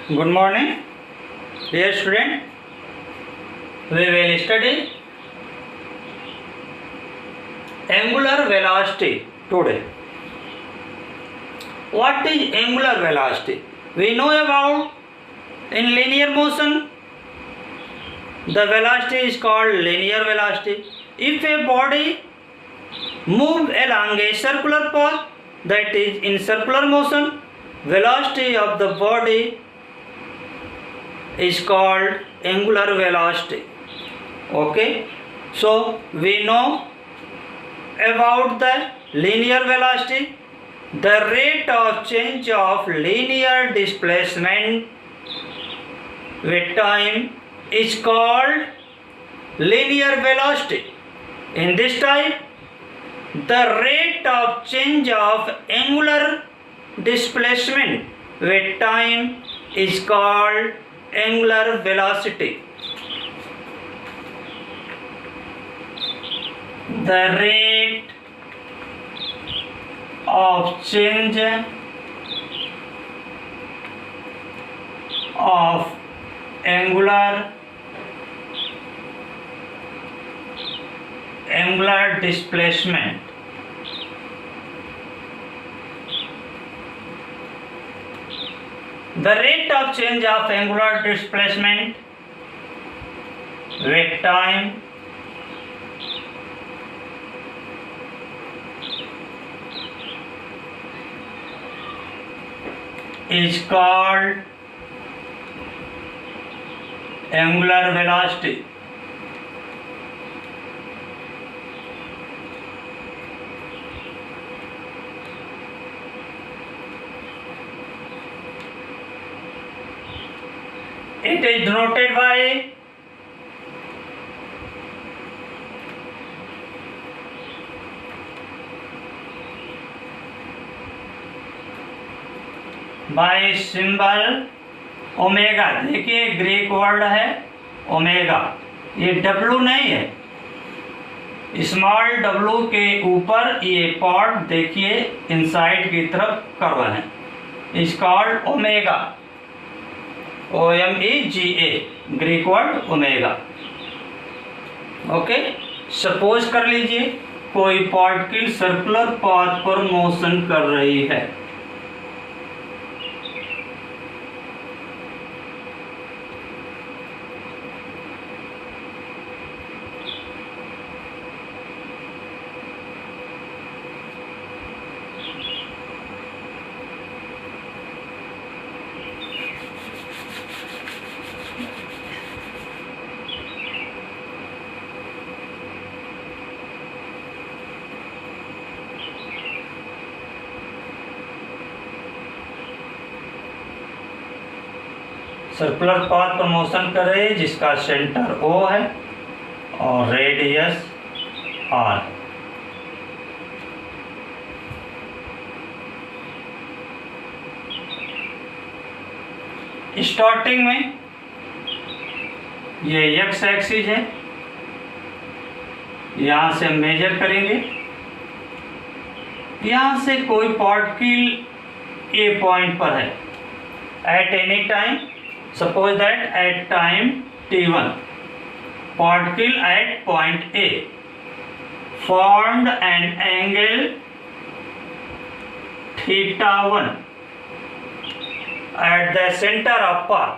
Good morning, dear student. We will study angular velocity today. What is angular velocity? We know about in linear motion, the velocity is called linear velocity. If a body move along a circular path, that is in circular motion, velocity of the body is called angular velocity. Okay, so we know about the linear velocity. The rate of change of linear displacement with time is called linear velocity. In this type, the rate of change of angular displacement with time is called angular velocity. The rate of change of angular displacement the rate of change of angular displacement with time is called angular velocity. It is denoted by symbol omega. देखिए Greek word है omega, ये W नहीं है, small W के ऊपर ये pot देखिए inside की तरफ कर्व है, is called omega. OMEGA Greek word omega. Okay, suppose कर लीजिए कोई पार्टिकल सर्कुलर पाथ पर मोशन कर रही है. सर्कुलर पाथ पर मोशन कर रही है जिसका सेंटर O है और रेडियस R. स्टार्टिंग में ये एक्स एक्सिस है, यहाँ से मेजर करेंगे, यहाँ से कोई पार्टिकल ए पॉइंट पर है at any time. Suppose that at time t1, particle at point A formed an angle θ1 at the center of path.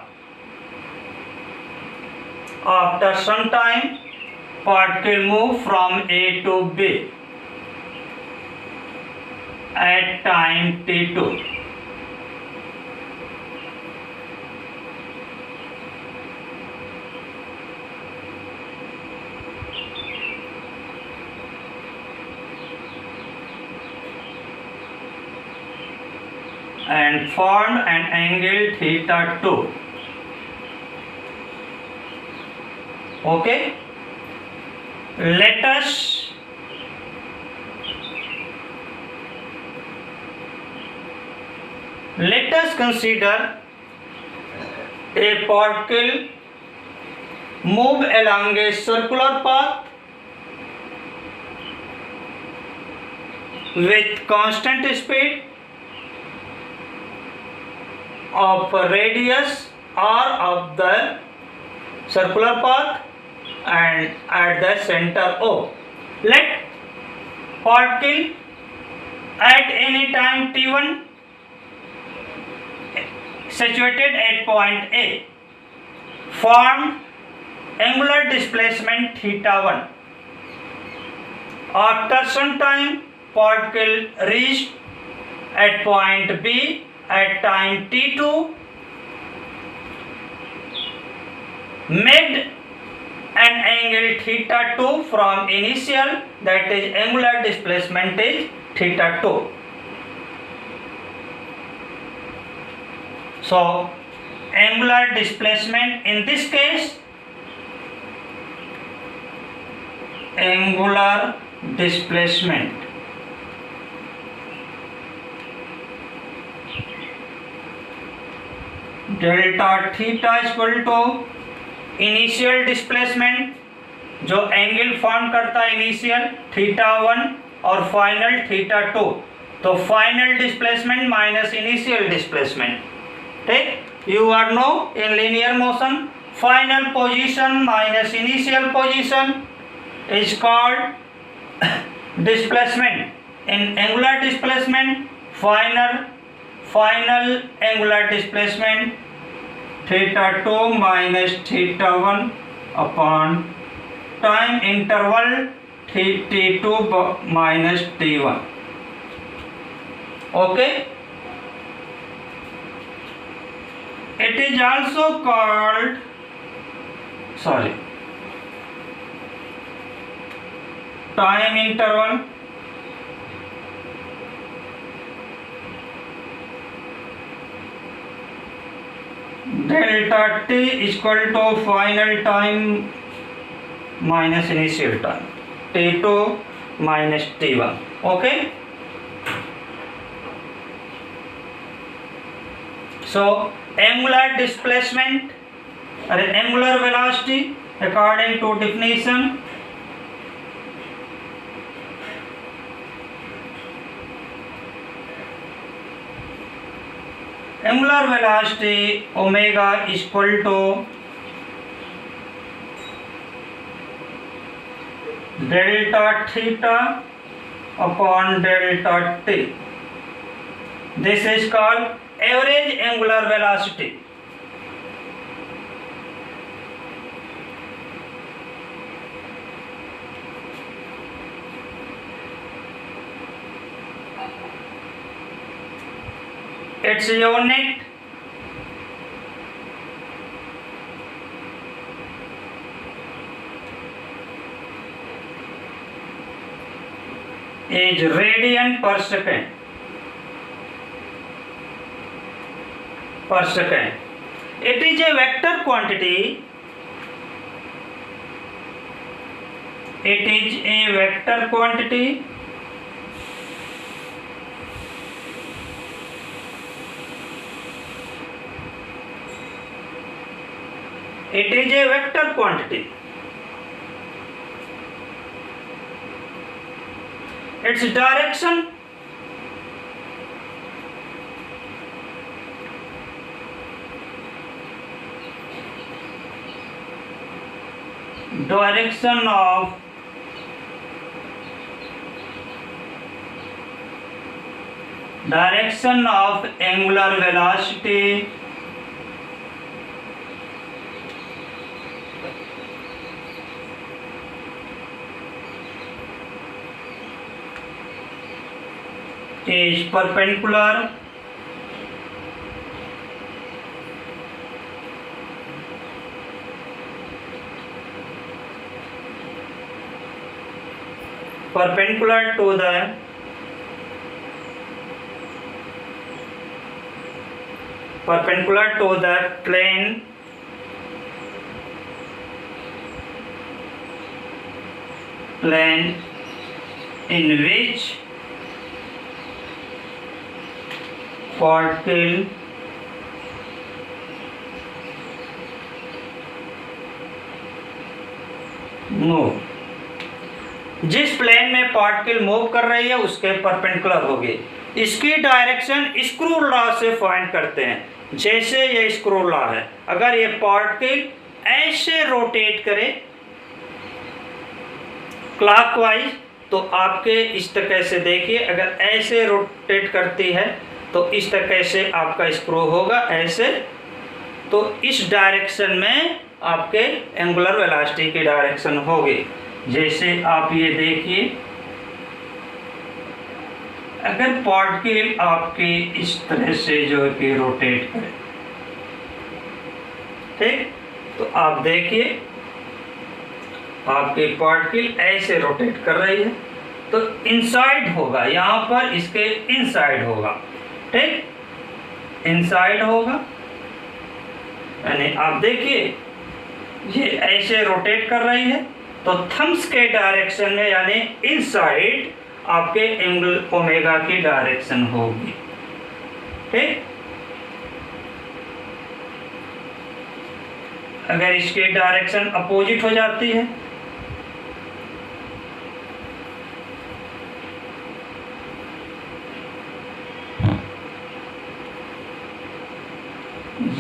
After some time, particle move from A to B at time t2. And formed an angle θ2. Okay, let us consider a particle move along a circular path with constant speed of radius r of the circular path and at the center O. Let particle at any time t1 situated at point A form angular displacement theta1. After some time, particle reached at point B at time t2 made an angle theta2 from initial, that is angular displacement is theta2. So angular displacement in this case, angular displacement delta theta is equal to initial displacement जो angle form करता है initial theta और final theta, तो final displacement minus initial displacement, ठीक। You are know in linear motion final position minus initial position is called displacement. In angular displacement final angular displacement theta2 minus theta1 upon time interval t2 minus t1. Okay, it is also called time interval delta t is equal to final time minus initial time t2 minus t1. Okay, so angular displacement or angular velocity according to definition angular velocity omega is equal to delta theta upon delta t. This is called average angular velocity. Its unit is radian per second. It is a vector quantity. It is a vector quantity it is a vector quantity. Its direction of angular velocity is perpendicular to the plane in which particle move, जिस plane में particle move कर रही है उसके perpendicular होगी। इसकी direction screw law से find करते हैं। जैसे ये स्क्रू लॉ है, अगर ये पार्टिकल ऐसे रोटेट करे क्लॉकवाइज तो आपके इस तरह से देखिए, अगर ऐसे रोटेट करती है तो इस तरह से आपका स्क्रू होगा ऐसे, तो इस डायरेक्शन में आपके एंगुलर वेलोसिटी की डायरेक्शन होगी। जैसे आप ये देखिए, अगर पार्टिकल आपके इस तरह से जो है कि रोटेट करे, ठीक, तो आप देखिए आपके पार्टिकल ऐसे रोटेट कर रही है तो इनसाइड होगा, यहाँ पर इसके इनसाइड होगा, ठीक, इनसाइड होगा। यानी आप देखिए ये ऐसे रोटेट कर रही है तो थंब्स के डायरेक्शन में यानी इनसाइड आपके एंगल ओमेगा की डायरेक्शन होगी, ठीक। अगर इसकी डायरेक्शन अपोजिट हो जाती है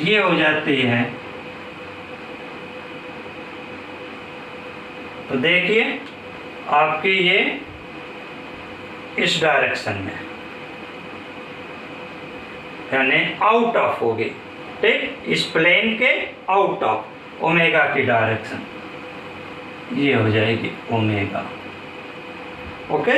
ये हो जाती है, तो देखिए आपकी ये इस डायरेक्शन में यानी आउट ऑफ होगी, ठीक, इस प्लेन के आउट ऑफ ओमेगा की डायरेक्शन ये हो जाएगी omega. Okay,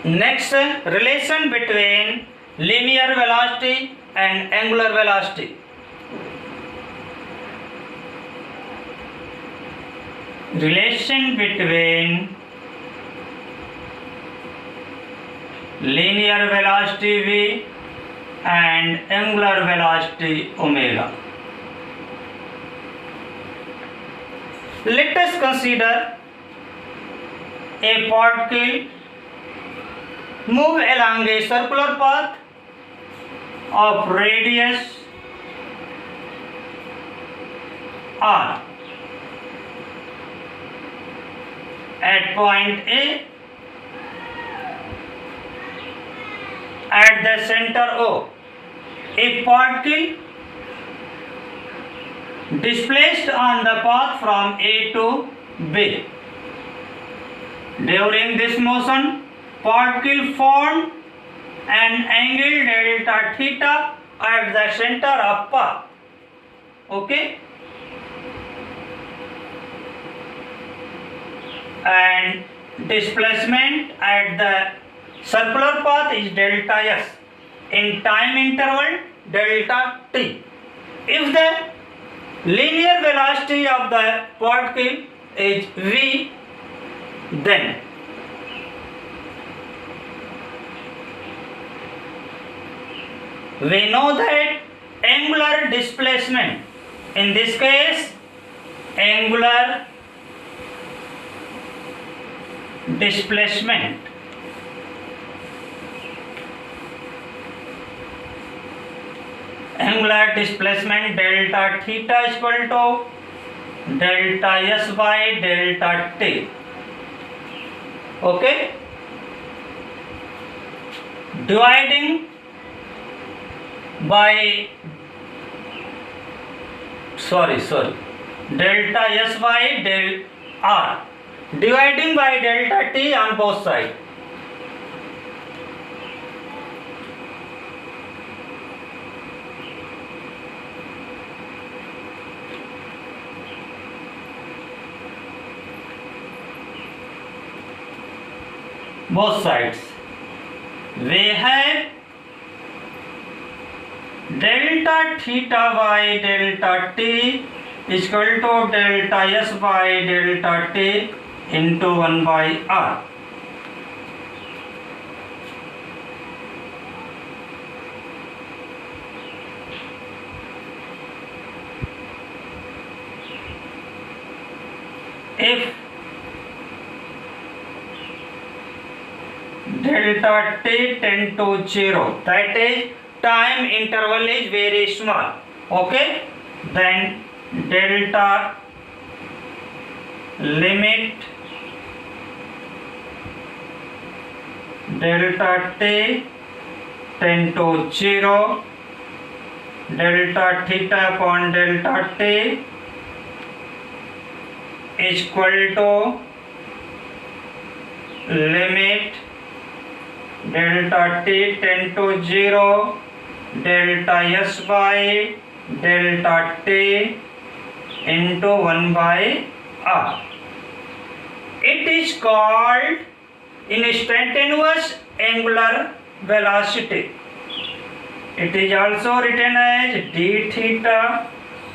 next relation between linear velocity and angular velocity. Relation between linear velocity v and angular velocity omega. Let us consider a particle move along a circular path of radius r at point A at the center O. A particle displaced on the path from A to B. During this motion, particle formed an angle delta theta at the center of path. Okay, and displacement at the circular path is delta s in time interval delta t. If the linear velocity of the particle is v, then we know that angular displacement, in this case angular displacement. Angular displacement delta theta is equal to delta s by delta t. Okay, dividing by delta s by del r, dividing by delta t on both sides. Both sides we have delta theta by delta t is equal to delta s by delta t into 1 by r. If delta t tend to 0, that is time interval is very small, okay, then delta limit delta t tend to 0, delta theta upon delta t is equal to limit delta t tend to 0 delta s by delta t into 1 by r. It is called instantaneous angular velocity. It is also written as d theta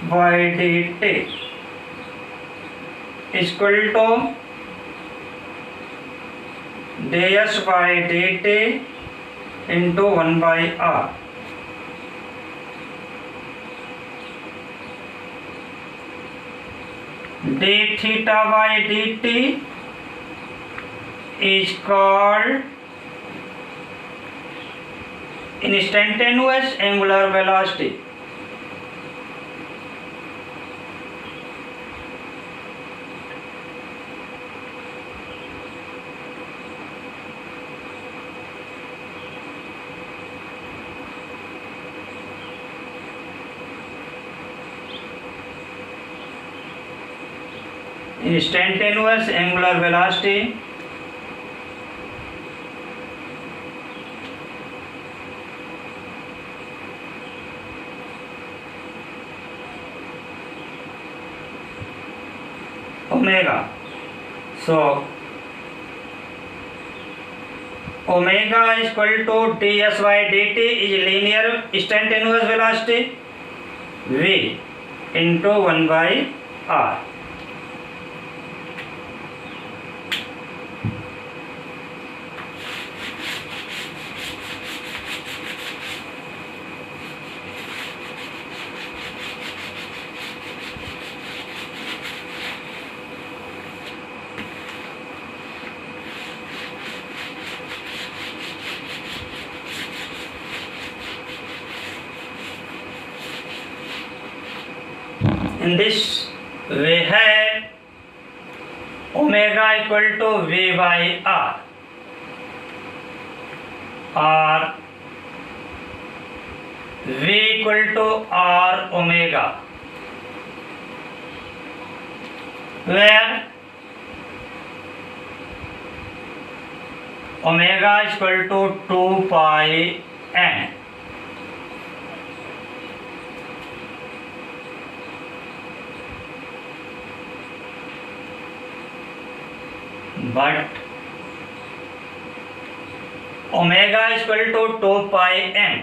by dt is equal to ds by dt into 1 by r. d theta by dt is called instantaneous angular velocity. Instantaneous angular velocity omega. So omega is equal to ds by dt is linear instantaneous velocity v into 1 by r. In this we have omega equal to v by r, or v equal to r omega, where omega is equal to 2 pi n. But omega is equal to 2 pi n,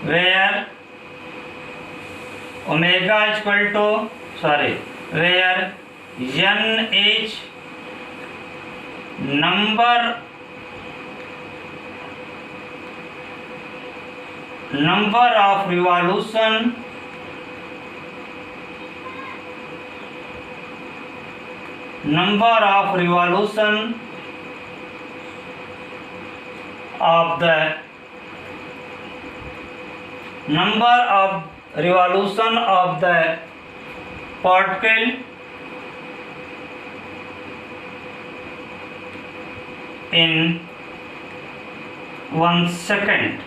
where omega is equal to where n is number of revolution of the number of revolution of the particle in 1 second,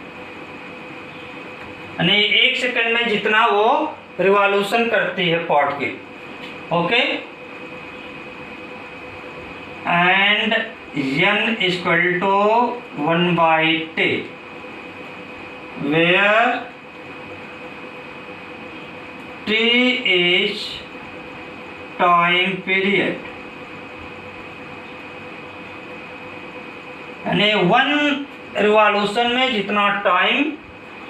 यानी 1 second में जितना वो revolution करती है particle. Okay, and n equal to 1/t, where t is time period. यानी 1 revolution में जितना time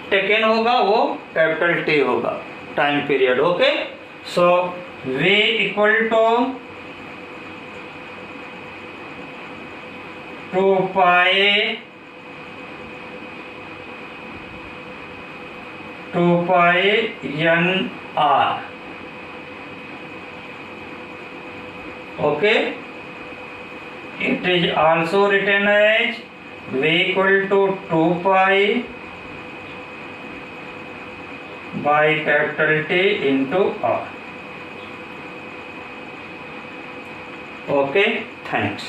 taken होगा वो कैपिटल टी होगा, time period. Okay, so v equal to 2 pi n r. Okay, it is also written as v equal to 2 pi by capital T into R. Okay, thanks.